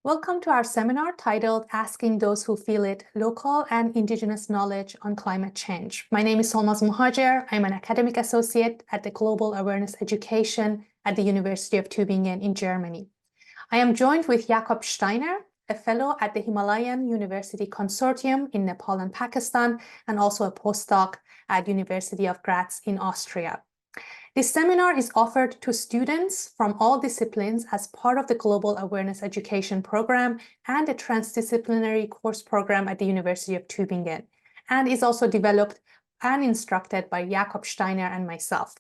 Welcome to our seminar titled Asking Those Who Feel It, Local and Indigenous Knowledge on Climate Change. My name is Solmaz Muhajir. I'm an academic associate at the Global Awareness Education at the University of Tübingen in Germany. I am joined with Jakob Steiner, a fellow at the Himalayan University Consortium in Nepal and Pakistan, and also a postdoc at University of Graz in Austria. This seminar is offered to students from all disciplines as part of the Global Awareness Education Program and a transdisciplinary course program at the University of Tübingen, and is also developed and instructed by Jakob Steiner and myself.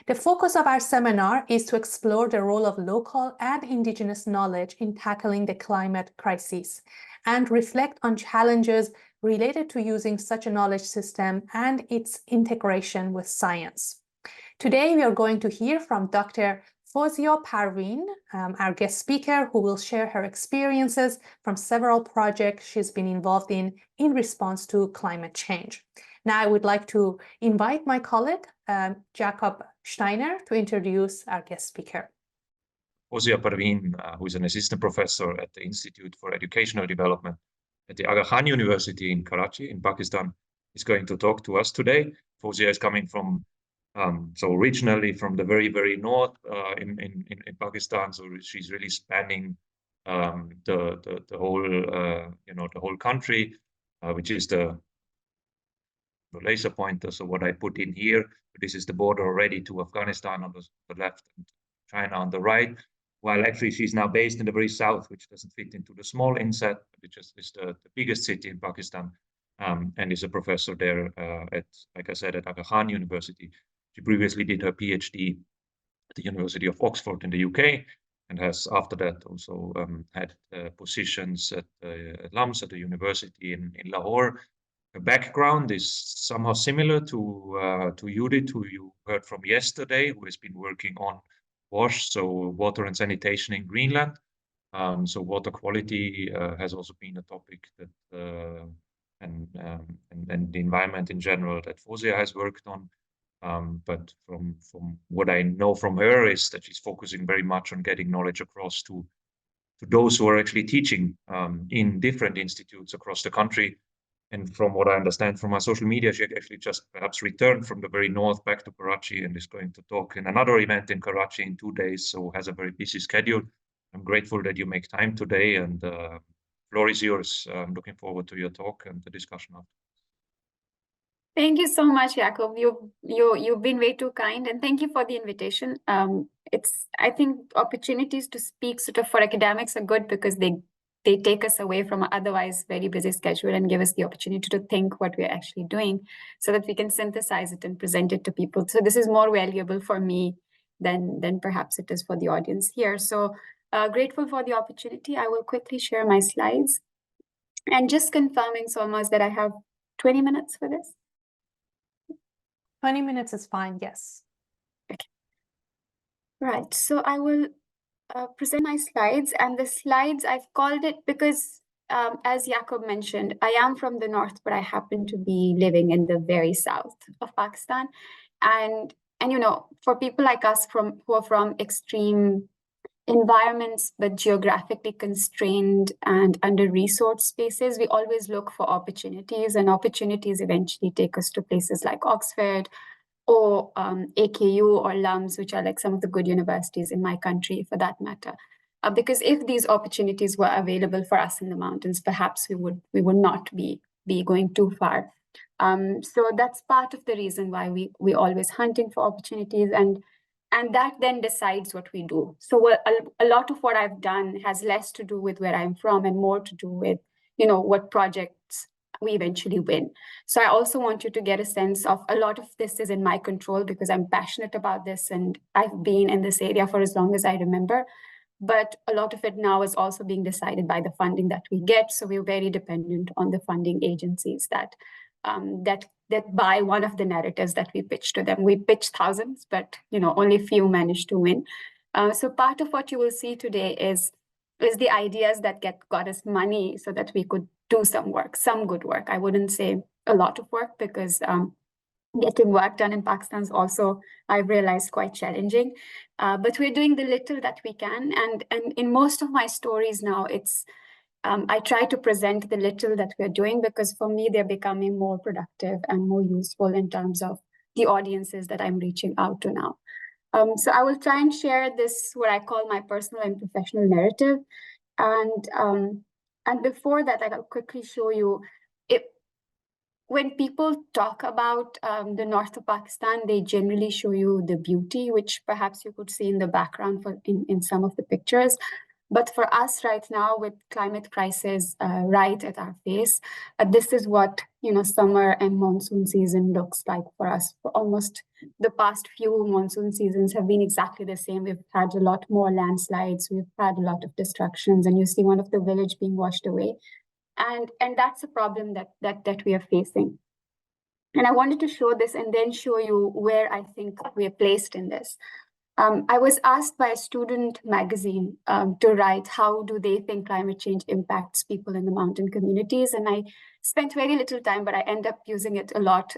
The focus of our seminar is to explore the role of local and indigenous knowledge in tackling the climate crisis and reflect on challenges related to using such a knowledge system and its integration with science. Today, we are going to hear from Dr. Fozia Parveen, our guest speaker, who will share her experiences from several projects she's been involved in response to climate change. Now, I would like to invite my colleague, Jakob Steiner, to introduce our guest speaker. Fozia Parveen, who is an assistant professor at the Institute for Educational Development at the Aga Khan University in Karachi, in Pakistan, is going to talk to us today. Fozia is coming from originally from the very north in Pakistan, so she's really spanning the whole country, which is the laser pointer. So what I put in here, this is the border already to Afghanistan on the left and China on the right. While actually she's now based in the very south, which doesn't fit into the small inset, which is the biggest city in Pakistan, and is a professor there at, like I said, at Aga Khan University. She previously did her PhD at the University of Oxford in the UK, and has after that also had positions at LUMS at the university in Lahore. Her background is somehow similar to Judith, who you heard from yesterday, who has been working on WASH, so water and sanitation in Greenland. So water quality has also been a topic that and the environment in general that Fozia has worked on. But from what I know from her is that she's focusing very much on getting knowledge across to those who are actually teaching in different institutes across the country. And from what I understand from her social media, she actually just perhaps returned from the very north back to Karachi and is going to talk in another event in Karachi in 2 days, so has a very busy schedule. I'm grateful that you make time today, and the floor is yours. I'm looking forward to your talk and the discussion after. Thank you so much, Jakob. You've been way too kind, and thank you for the invitation. I think opportunities to speak sort of for academics are good because they take us away from an otherwise very busy schedule and give us the opportunity to think what we're actually doing so that we can synthesize it and present it to people. So this is more valuable for me than perhaps it is for the audience here. So grateful for the opportunity. I will quickly share my slides. And just confirming, Solmaz, that I have 20 minutes for this. 20 minutes is fine, yes. Okay. Right, so I will present my slides, and the slides I've called it because, as Jakob mentioned, I am from the north, but I happen to be living in the very south of Pakistan. And you know, for people like us who are from extreme environments, but geographically constrained and under-resourced spaces, we always look for opportunities, and opportunities eventually take us to places like Oxford or AKU or LUMS, which are like some of the good universities in my country for that matter. Because if these opportunities were available for us in the mountains, perhaps we would not be going too far. So that's part of the reason why we're always hunting for opportunities, and that then decides what we do. So a lot of what I've done has less to do with where I'm from and more to do with, you know, what projects we eventually win. So I also want you to get a sense of a lot of this is in my control because I'm passionate about this and I've been in this area for as long as I remember. But a lot of it now is also being decided by the funding that we get. So we're very dependent on the funding agencies that buy one of the narratives that we pitch to them. We pitch thousands, but you know, only few manage to win. So part of what you will see today is the ideas that got us money so that we could do some work, some good work. I wouldn't say a lot of work because getting work done in Pakistan is also, I've realized, quite challenging. But we're doing the little that we can. And in most of my stories now, it's I try to present the little that we're doing, because for me, they're becoming more productive and more useful in terms of the audiences that I'm reaching out to now. So I will try and share this, what I call my personal and professional narrative. And before that, I'll quickly show you it. When people talk about the north of Pakistan, they generally show you the beauty, which perhaps you could see in the background in some of the pictures. But for us right now, with climate crisis right at our face, this is what summer and monsoon season looks like for us. For almost the past few monsoon seasons have been exactly the same. We've had a lot more landslides, we've had a lot of destructions, and you see one of the village being washed away. And that's a problem that we are facing. And I wanted to show this and then show you where I think we are placed in this. I was asked by a student magazine to write, how do they think climate change impacts people in the mountain communities? And I spent very little time, but I end up using it a lot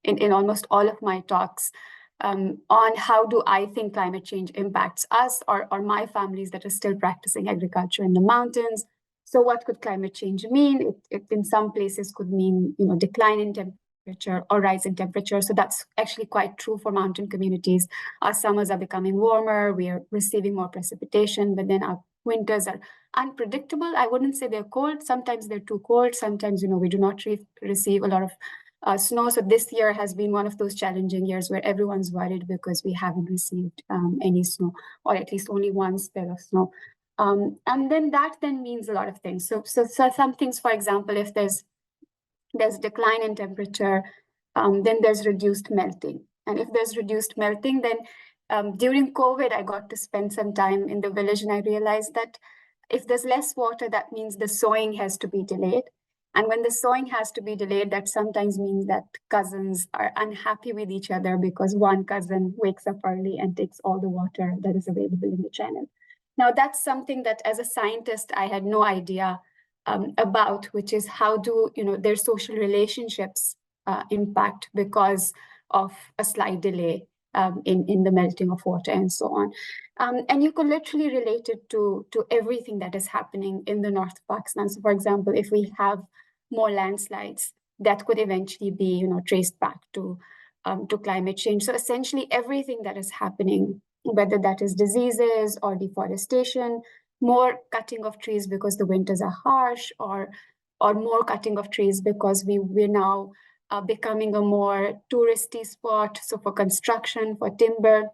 in almost all of my talks on how do I think climate change impacts us or my families that are still practicing agriculture in the mountains. So what could climate change mean? It in some places could mean decline in temperature or rise in temperature. So that's actually quite true for mountain communities. Our summers are becoming warmer, we are receiving more precipitation, but then our winters are unpredictable. I wouldn't say they're cold. Sometimes they're too cold. Sometimes we do not receive a lot of snow. So this year has been one of those challenging years where everyone's worried because we haven't received any snow, or at least only one spell of snow. And then that means a lot of things. So some things, for example, if there's decline in temperature, then there's reduced melting. And if there's reduced melting, then during COVID, I got to spend some time in the village, and I realized that if there's less water, that means the sowing has to be delayed. And when the sowing has to be delayed, that sometimes means that cousins are unhappy with each other because one cousin wakes up early and takes all the water that is available in the channel. Now, that's something that as a scientist, I had no idea about, which is how do their social relationships impact because of a slight delay in the melting of water and so on. And you could literally relate it to everything that is happening in the north of Pakistan. So for example, if we have more landslides, that could eventually be traced back to climate change. So essentially everything that is happening, whether that is diseases or deforestation, more cutting of trees because the winters are harsh, or more cutting of trees because we're now becoming a more touristy spot. So for construction, for timber,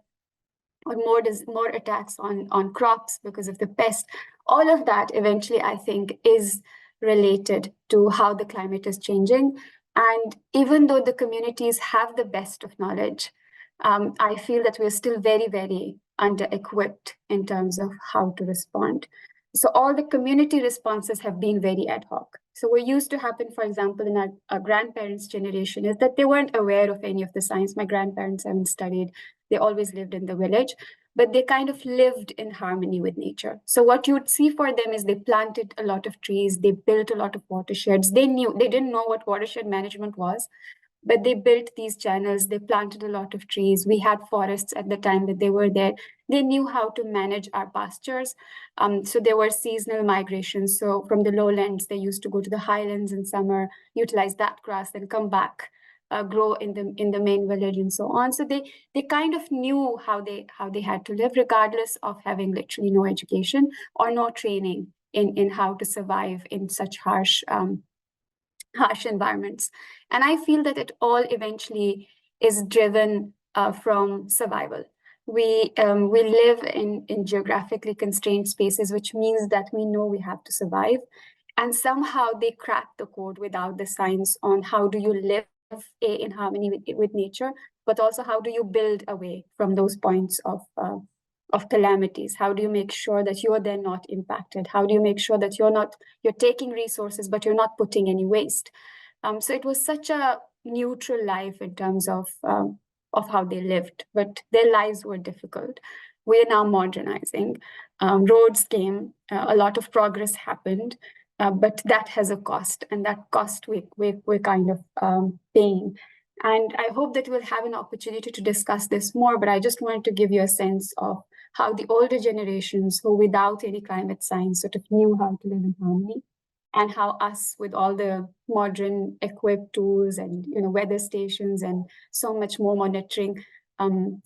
or more attacks on crops because of the pest. All of that eventually, I think, is related to how the climate is changing. And even though the communities have the best of knowledge, I feel that we're still very, very under-equipped in terms of how to respond. So all the community responses have been very ad hoc. So what used to happen, for example, in our grandparents' generation is that they weren't aware of any of the science. My grandparents haven't studied. They always lived in the village, but they kind of lived in harmony with nature. So what you would see for them is they planted a lot of trees, they built a lot of watersheds. They didn't know what watershed management was, but they built these channels, they planted a lot of trees. We had forests at the time that they were there. They knew how to manage our pastures. So there were seasonal migrations. So from the lowlands, they used to go to the highlands in summer, utilize that grass, then come back, grow in the main village and so on. So they kind of knew how they had to live, regardless of having literally no education or no training in how to survive in such harsh environments. And I feel that it all eventually is driven from survival. We live in geographically constrained spaces, which means that we know we have to survive. And somehow they crack the code without the science on how do you live in harmony with nature, but also how do you build away from those points of calamities? How do you make sure that you're then not impacted? How do you make sure that you're taking resources, but you're not putting any waste? So it was such a neutral life in terms of how they lived, but their lives were difficult. We're now modernizing. Roads came, a lot of progress happened, but that has a cost, and that cost we're kind of paying. And I hope that we'll have an opportunity to discuss this more, but I just wanted to give you a sense of how the older generations who without any climate science sort of knew how to live in harmony, and how us with all the modern equipped tools and weather stations and so much more monitoring,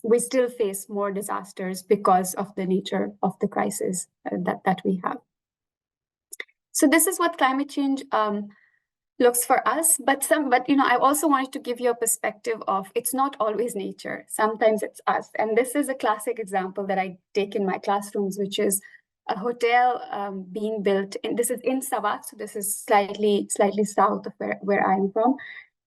we still face more disasters because of the nature of the crisis that we have. So this is what climate change looks for us, but I also wanted to give you a perspective of it's not always nature. Sometimes it's us, and this is a classic example that I take in my classrooms, which is a hotel being built. And this is in Sawat, so this is slightly south of where I am from,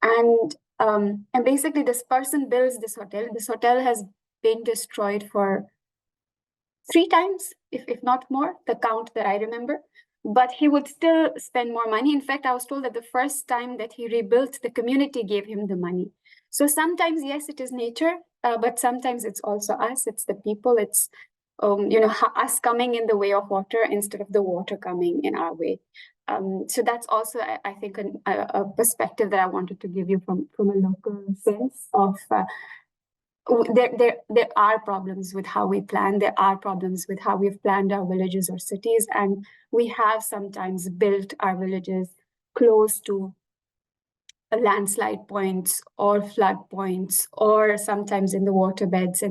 and basically this person builds this hotel. This hotel has been destroyed for 3 times, if not more, the count that I remember. But he would still spend more money. In fact, I was told that the first time that he rebuilt, the community gave him the money. So sometimes, yes, it is nature, but sometimes it's also us. It's the people. It's us coming in the way of water instead of the water coming in our way. So that's also, I think, a perspective that I wanted to give you from a local sense of. There are problems with how we plan. There are problems with how we've planned our villages or cities, and we have sometimes built our villages close to landslide points or flood points, or sometimes in the waterbeds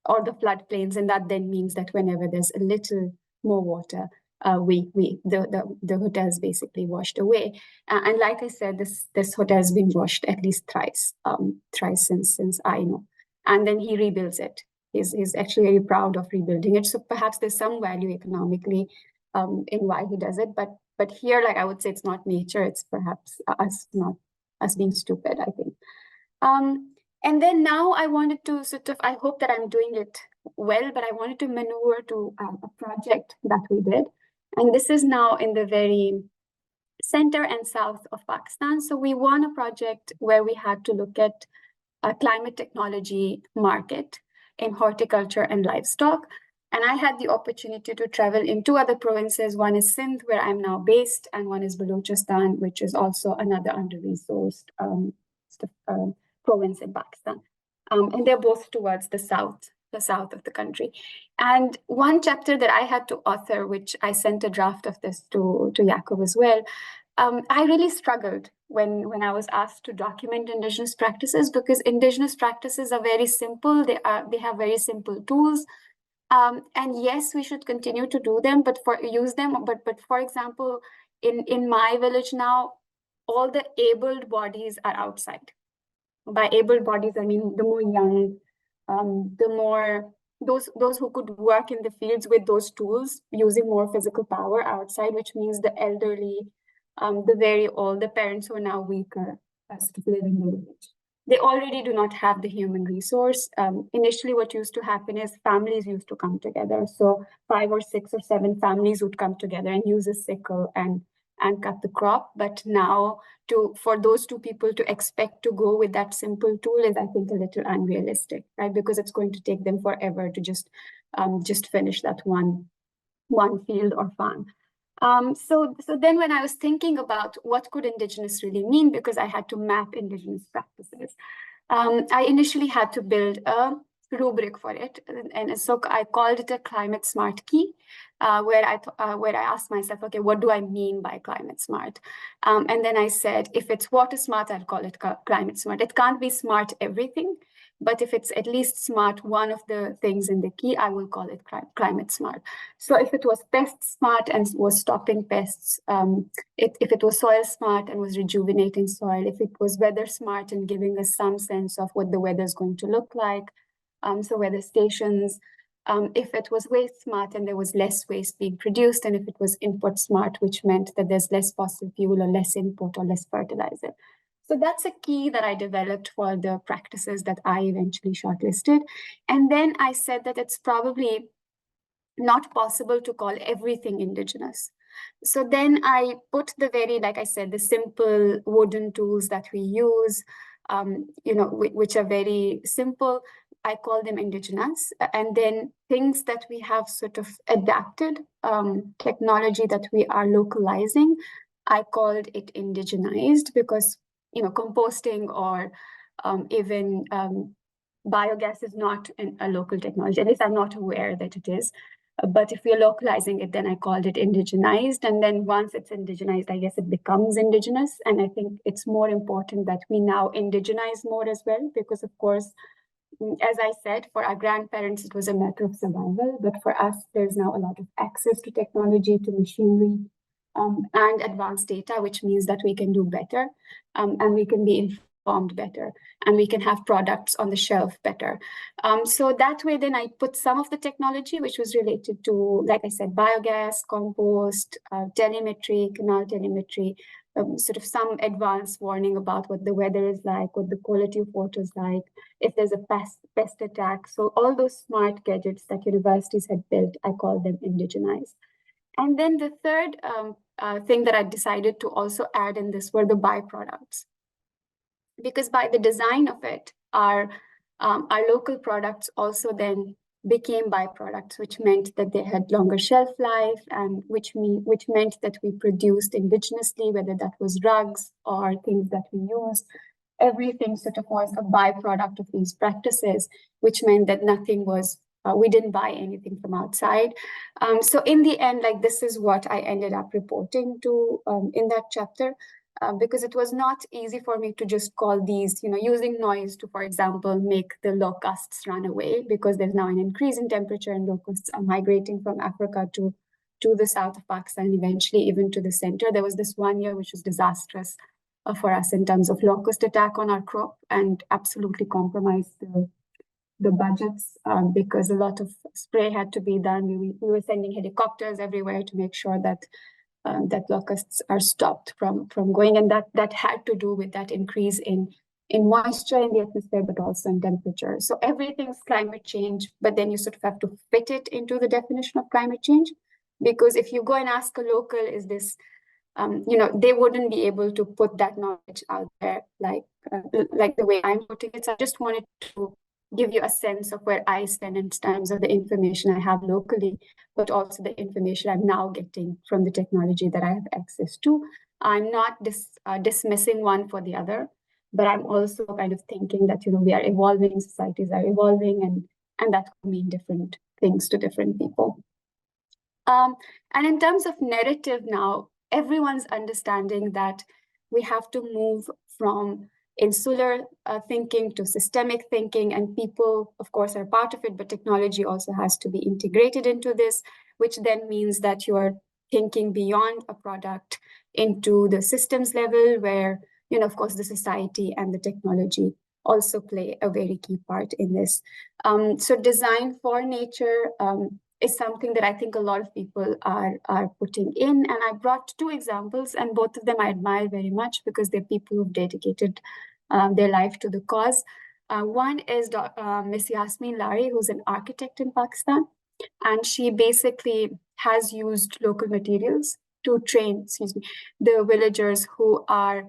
or the floodplains, and that then means that whenever there's a little more water, the hotel's basically washed away. And like I said, this hotel has been washed at least thrice since I know. And then he rebuilds it. He's actually very proud of rebuilding it. So perhaps there's some value economically in why he does it. But here, like I would say, it's not nature. It's perhaps us being stupid, I think. And then now I wanted to I hope that I'm doing it well, but I wanted to maneuver to a project that we did. And this is now in the very center and south of Pakistan. So we won a project where we had to look at a climate technology market in horticulture and livestock. And I had the opportunity to travel in 2 other provinces. One is Sindh, where I'm now based, and one is Balochistan, which is also another under-resourced province in Pakistan. And they're both towards the south of the country. And one chapter that I had to author, which I sent a draft of this to Jakob as well, I really struggled when I was asked to document indigenous practices, because indigenous practices are very simple. They have very simple tools, and yes, we should continue to do them, but use them. But for example, in my village now, all the abled bodies are outside. By abled bodies, I mean the more young, the more those who could work in the fields with those tools, using more physical power outside, which means the elderly. The very old, the parents who are now weaker, live in the village. They already do not have the human resource. Initially, what used to happen is families used to come together. So 5 or 6 or 7 families would come together and use a sickle and cut the crop. But now, for those 2 people to expect to go with that simple tool is, I think, a little unrealistic, right? Because it's going to take them forever to just finish that one field or farm. So then when I was thinking about what could indigenous really mean, because I had to map indigenous practices, I initially had to build a rubric for it. And so I called it a climate smart key, where I asked myself, okay, what do I mean by climate smart? And then I said, if it's water smart, I'll call it climate smart. It can't be smart everything, but if it's at least smart, one of the things in the key, I will call it climate smart. So if it was pest smart and was stopping pests, if it was soil smart and was rejuvenating soil, if it was weather smart and giving us some sense of what the weather is going to look like, so weather stations, if it was waste smart and there was less waste being produced, and if it was input smart, which meant that there's less fossil fuel or less input or less fertilizer. So that's a key that I developed for the practices that I eventually shortlisted. And then I said that it's probably not possible to call everything indigenous. So then I put the very, like I said, the simple wooden tools that we use, which are very simple. I call them indigenous. And then things that we have sort of adapted, technology that we are localizing, I called it indigenized, because composting or Even biogas is not a local technology. At least I'm not aware that it is. But if we're localizing it, then I called it indigenized. And then once it's indigenized, I guess it becomes indigenous. And I think it's more important that we now indigenize more as well, because of course, as I said, for our grandparents, it was a matter of survival. But for us, there's now a lot of access to technology, to machinery, and advanced data, which means that we can do better, and we can be informed better, and we can have products on the shelf better. So that way, then I put some of the technology, which was related to, like I said, biogas, compost, telemetry, canal telemetry, sort of some advanced warning about what the weather is like, what the quality of water is like, if there's a pest attack. So all those smart gadgets that universities had built, I call them indigenized. And then the third thing that I decided to also add in this were the byproducts. Because by the design of it, our local products also then became byproducts, which meant that they had longer shelf life, and which meant that we produced indigenously, whether that was rugs or things that we used. Everything sort of was a byproduct of these practices, which meant that nothing was, we didn't buy anything from outside. So in the end, like, this is what I ended up reporting to in that chapter. Because it was not easy for me to just call these, using noise to, for example, make the locusts run away, because there's now an increase in temperature and locusts are migrating from Africa to the south of Pakistan, eventually even to the center. There was this one year which was disastrous for us in terms of locust attack on our crop, and absolutely compromised the budgets, because a lot of spray had to be done. We were sending helicopters everywhere to make sure that locusts are stopped from going, and that had to do with that increase in moisture in the atmosphere, but also in temperature. So everything's climate change, but then you sort of have to fit it into the definition of climate change, because if you go and ask a local, is this, they wouldn't be able to put that knowledge out there like the way I'm putting it. So I just wanted to give you a sense of where I stand in terms of the information I have locally, but also the information I'm now getting from the technology that I have access to. I'm not dismissing one for the other, but I'm also kind of thinking that, we are evolving, societies are evolving, and that could mean different things to different people. And in terms of narrative now, everyone's understanding that we have to move from insular thinking to systemic thinking, and people, of course, are part of it, but technology also has to be integrated into this, which then means that you are thinking beyond a product into the systems level, where, of course, the society and the technology also play a very key part in this. So design for nature is something that I think a lot of people are putting in. And I brought two examples, and both of them I admire very much, because they're people who've dedicated their life to the cause. One is Miss Yasmin Lari, who's an architect in Pakistan, and she basically has used local materials to train, the villagers who are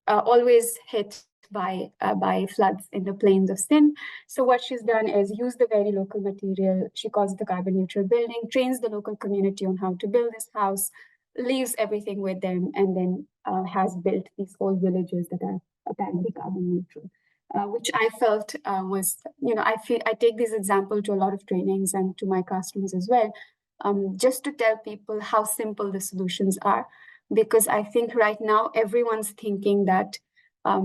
always hit by floods in the plains of Sindh. So what she's done is use the very local material. She calls it the carbon neutral building, trains the local community on how to build this house, leaves everything with them, and then has built these whole villages that are apparently carbon neutral, which I felt was, I take this example to a lot of trainings and to my classrooms as well, just to tell people how simple the solutions are. Because I think right now everyone's thinking that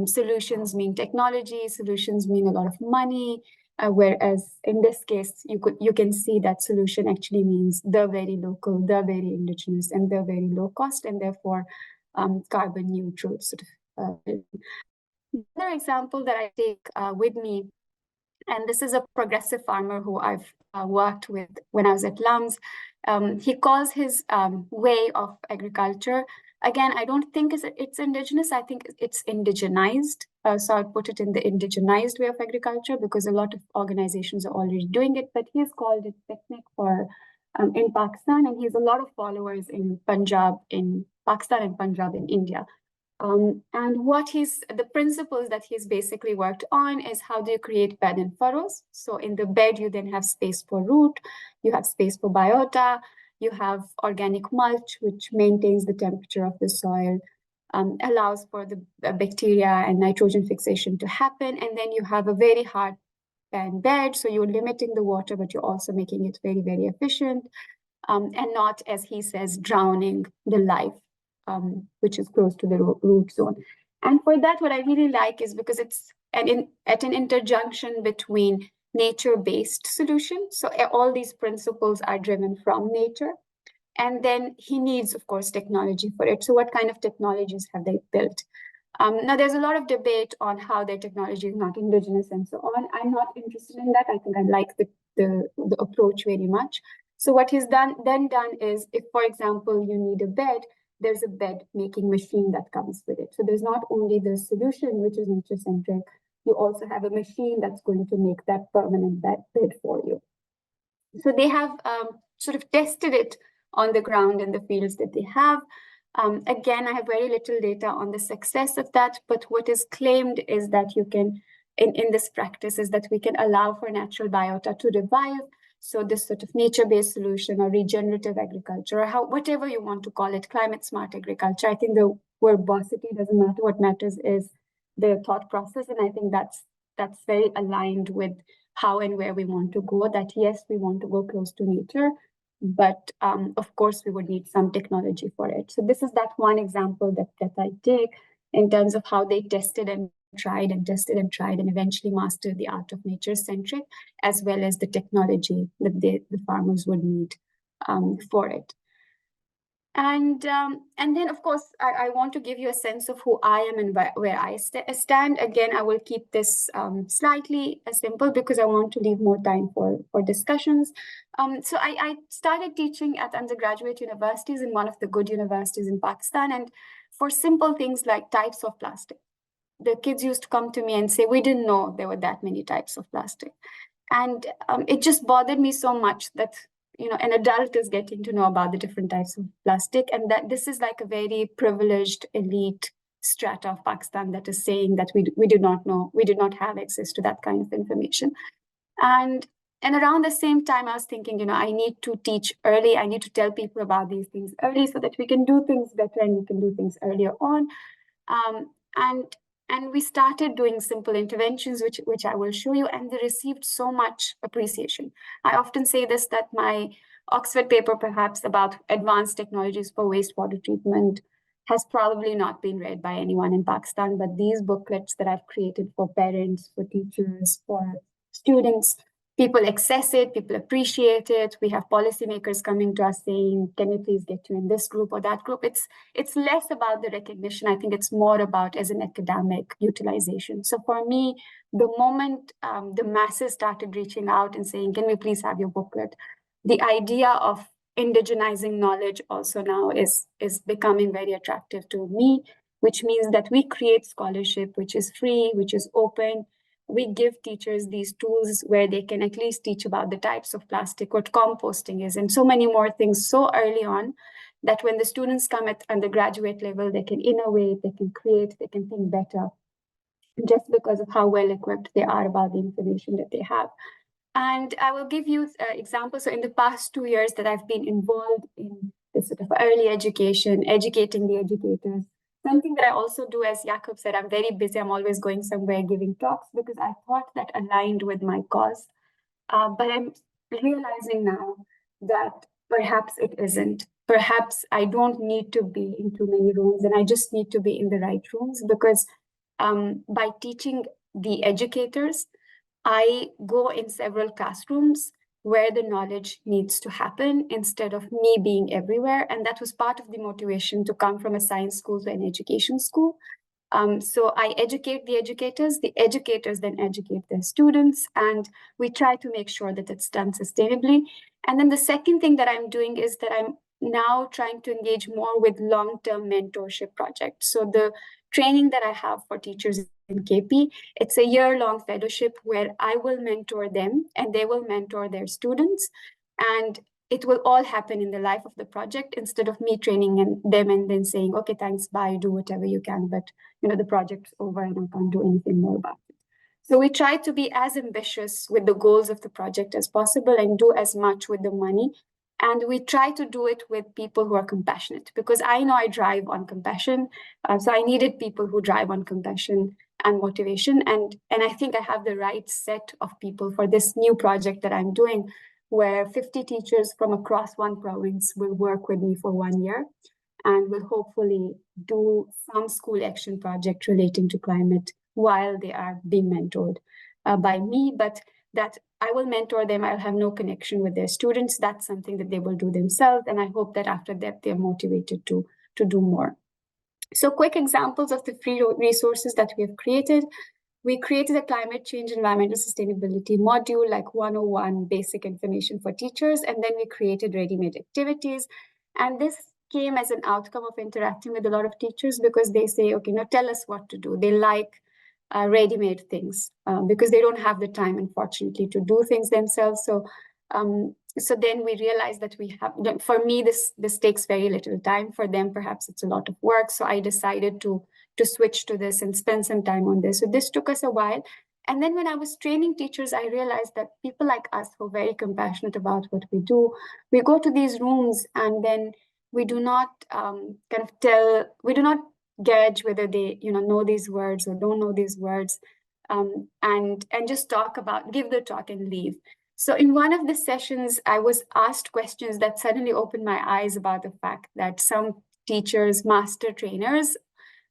solutions mean technology, solutions mean a lot of money, whereas in this case, you can see that solution actually means the very local, the very indigenous, and the very low cost, and therefore carbon neutral sort of. Another example that I take with me, and this is a progressive farmer who I've worked with when I was at LUMS. He calls his way of agriculture, again, I don't think it's indigenous, I think it's indigenized. So I'd put it in the indigenized way of agriculture, because a lot of organizations are already doing it, but he's called it Picnic for in Pakistan, and he has a lot of followers in Punjab, in Pakistan and Punjab in India. And the principles that he's basically worked on is how do you create bed and furrows. So in the bed, you then have space for root, you have space for biota, you have organic mulch, which maintains the temperature of the soil. allows for the bacteria and nitrogen fixation to happen. And then you have a very hard pan bed, so you're limiting the water, but you're also making it very, very efficient, and not, as he says, drowning the life, which is close to the root zone. And for that, what I really like is because it's at an interjunction between nature-based solutions. So all these principles are driven from nature. And then he needs, of course, technology for it. So what kind of technologies have they built? Now, there's a lot of debate on how their technology is not indigenous and so on. I'm not interested in that. I think I like the approach very much. So what he's done is, if, for example, you need a bed, there's a bed making machine that comes with it. So there's not only the solution, which is nature-centric, you also have a machine that's going to make that permanent bed for you. So they have sort of tested it on the ground in the fields that they have. Again, I have very little data on the success of that, but what is claimed is that you can, in this practice, is that we can allow for natural biota to revive. So this sort of nature-based solution or regenerative agriculture, or whatever you want to call it, climate-smart agriculture. I think the verbosity doesn't matter. What matters is the thought process, and I think that's very aligned with how and where we want to go. That yes, we want to go close to nature, but of course we would need some technology for it. So this is that one example that I take in terms of how they tested and tried and tested and tried and eventually mastered the art of nature-centric, as well as the technology that the farmers would need for it. And then, of course, I want to give you a sense of who I am and where I stand. Again, I will keep this slightly simple because I want to leave more time for discussions. So I started teaching at undergraduate universities in one of the good universities in Pakistan, and for simple things like types of plastic. The kids used to come to me and say, we didn't know there were that many types of plastic. And it just bothered me so much that, an adult is getting to know about the different types of plastic, and that this is like a very privileged elite strata of Pakistan that is saying that we do not know, we did not have access to that kind of information. And around the same time, I was thinking, I need to teach early. I need to tell people about these things early so that we can do things better and we can do things earlier on. And we started doing simple interventions, which I will show you, and they received so much appreciation. I often say this, that my Oxford paper, perhaps about advanced technologies for wastewater treatment, has probably not been read by anyone in Pakistan, but these booklets that I've created for parents, for teachers, for students, people access it, people appreciate it. We have policymakers coming to us saying, can we please get you in this group or that group? It's less about the recognition. I think it's more about as an academic utilization. So for me, the moment the masses started reaching out and saying, can we please have your booklet? The idea of indigenizing knowledge also now is becoming very attractive to me, which means that we create scholarship, which is free, which is open. We give teachers these tools where they can at least teach about the types of plastic, what composting is, and so many more things so early on that when the students come at undergraduate level, they can innovate, they can create, they can think better, just because of how well equipped they are about the information that they have. And I will give you examples. So in the past 2 years that I've been involved in this sort of early education, educating the educators, something that I also do, as Jakob said, I'm very busy. I'm always going somewhere giving talks because I thought that aligned with my cause. But I'm realizing now that perhaps it isn't. Perhaps I don't need to be in too many rooms, and I just need to be in the right rooms, because by teaching the educators, I go in several classrooms where the knowledge needs to happen instead of me being everywhere. And that was part of the motivation to come from a science school to an education school. So I educate the educators then educate their students, and we try to make sure that it's done sustainably. And then the second thing that I'm doing is that I'm now trying to engage more with long-term mentorship projects. So the training that I have for teachers in KP, it's a year-long fellowship where I will mentor them and they will mentor their students. And it will all happen in the life of the project instead of me training them and then saying, okay, thanks, bye, do whatever you can. But the project's over and I can't do anything more about it. So we try to be as ambitious with the goals of the project as possible and do as much with the money And we try to do it with people who are compassionate, because I know I drive on compassion. So I needed people who drive on compassion and motivation. And I think I have the right set of people for this new project that I'm doing, where 50 teachers from across one province will work with me for 1 year and will hopefully do some school action project relating to climate while they are being mentored by me. But that I will mentor them. I'll have no connection with their students. That's something that they will do themselves. And I hope that after that, they're motivated to do more. So quick examples of the free resources that we have created. We created a climate change environmental sustainability module, like 101 basic information for teachers. And then we created ready-made activities. And this came as an outcome of interacting with a lot of teachers, because they say, okay, now tell us what to do. They like ready-made things because they don't have the time, unfortunately, to do things themselves. So then we realized that we have, for me, this takes very little time. For them, perhaps it's a lot of work. So I decided to switch to this and spend some time on this. So this took us a while. And then when I was training teachers, I realized that people like us who are very compassionate about what we do, we go to these rooms and then we do not we do not gauge whether they know these words or don't know these words, and just give the talk and leave. So in one of the sessions, I was asked questions that suddenly opened my eyes about the fact that some teachers, master trainers,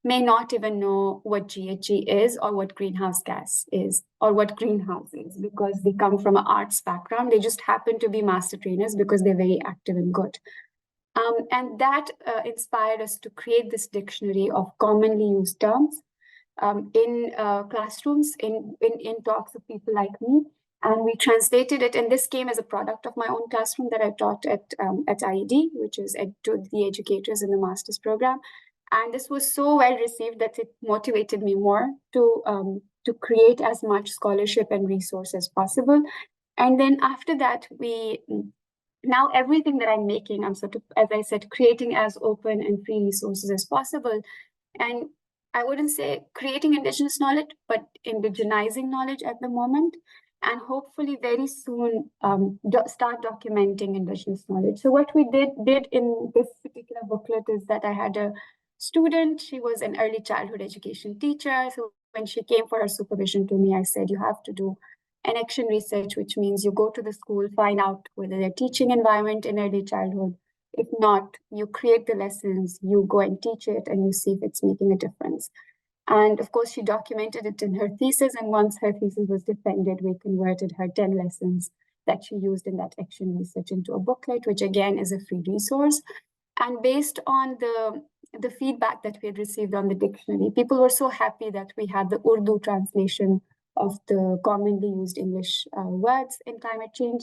may not even know what GHG is or what greenhouse gas is or what greenhouse is, because they come from an arts background. They just happen to be master trainers because they're very active and good. And that inspired us to create this dictionary of commonly used terms in classrooms, in talks of people like me. And we translated it, and this came as a product of my own classroom that I taught at IED, which is to the educators in the master's program. And this was so well received that it motivated me more to create as much scholarship and resource as possible. And then after that, now everything that I'm making, I'm sort of, as I said, creating as open and free resources as possible. And I wouldn't say creating Indigenous knowledge, but indigenizing knowledge at the moment. And hopefully very soon start documenting Indigenous knowledge. So what we did in this particular booklet is that I had a student. She was an early childhood education teacher. So when she came for her supervision to me, I said, you have to do an action research, which means you go to the school, find out whether they're teaching environment in early childhood. If not, you create the lessons, you go and teach it, and you see if it's making a difference. And of course, she documented it in her thesis. And once her thesis was defended, we converted her 10 lessons that she used in that action research into a booklet, which again is a free resource. And based on the feedback that we had received on the dictionary, people were so happy that we had the Urdu translation of the commonly used English words in climate change.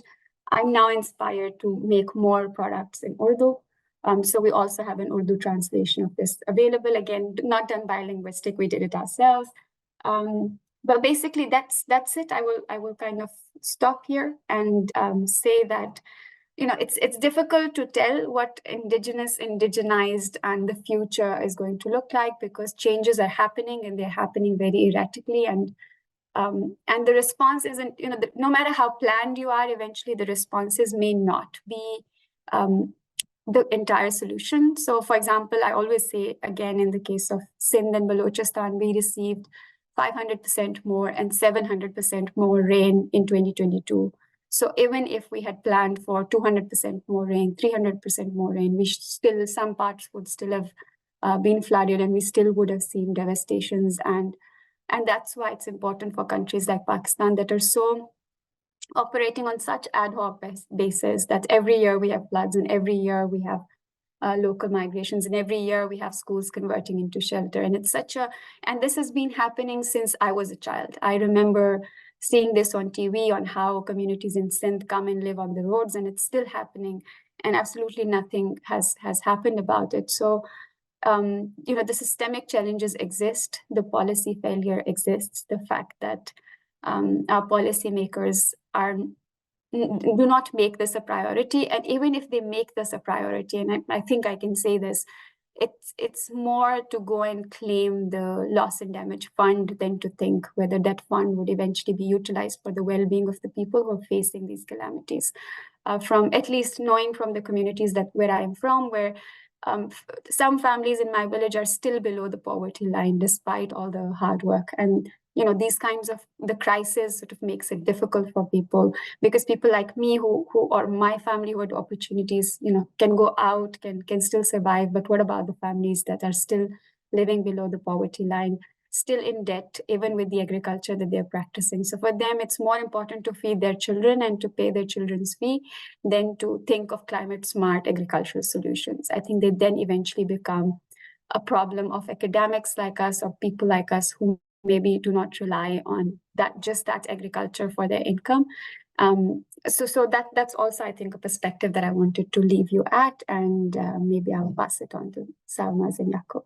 I'm now inspired to make more products in Urdu. So we also have an Urdu translation of this available. Again, not done by linguistic, we did it ourselves. But basically, that's it. I will kind of stop here and say that it's difficult to tell what indigenized, and the future is going to look like, because changes are happening and they're happening very erratically. And the response isn't, no matter how planned you are, eventually the responses may not be the entire solution. So for example, I always say, again, in the case of Sindh and Balochistan, we received 500% more and 700% more rain in 2022. So even if we had planned for 200% more rain, 300% more rain, some parts would still have been flooded, and we still would have seen devastations. And that's why it's important for countries like Pakistan that are so operating on such ad hoc basis that every year we have floods, and every year we have local migrations, and every year we have schools converting into shelter. And it's and this has been happening since I was a child. I remember seeing this on TV on how communities in Sindh come and live on the roads, and it's still happening, and absolutely nothing has happened about it. So the systemic challenges exist, the policy failure exists, the fact that our policymakers do not make this a priority. And even if they make this a priority, and I think I can say this, it's more to go and claim the loss and damage fund than to think whether that fund would eventually be utilized for the well-being of the people who are facing these calamities. From at least knowing from the communities that where I am from, where some families in my village are still below the poverty line despite all the hard work. And these kinds of the crisis sort of makes it difficult for people, because people like me who or my family who had opportunities, can go out, can still survive. But what about the families that are still living below the poverty line, still in debt, even with the agriculture that they're practicing? So for them, it's more important to feed their children and to pay their children's fee than to think of climate smart agricultural solutions. I think they then eventually become a problem of academics like us or people like us who maybe do not rely on that agriculture for their income. So that's also, I think, a perspective that I wanted to leave you at, and maybe I'll pass it on to Salmaz and Jakob.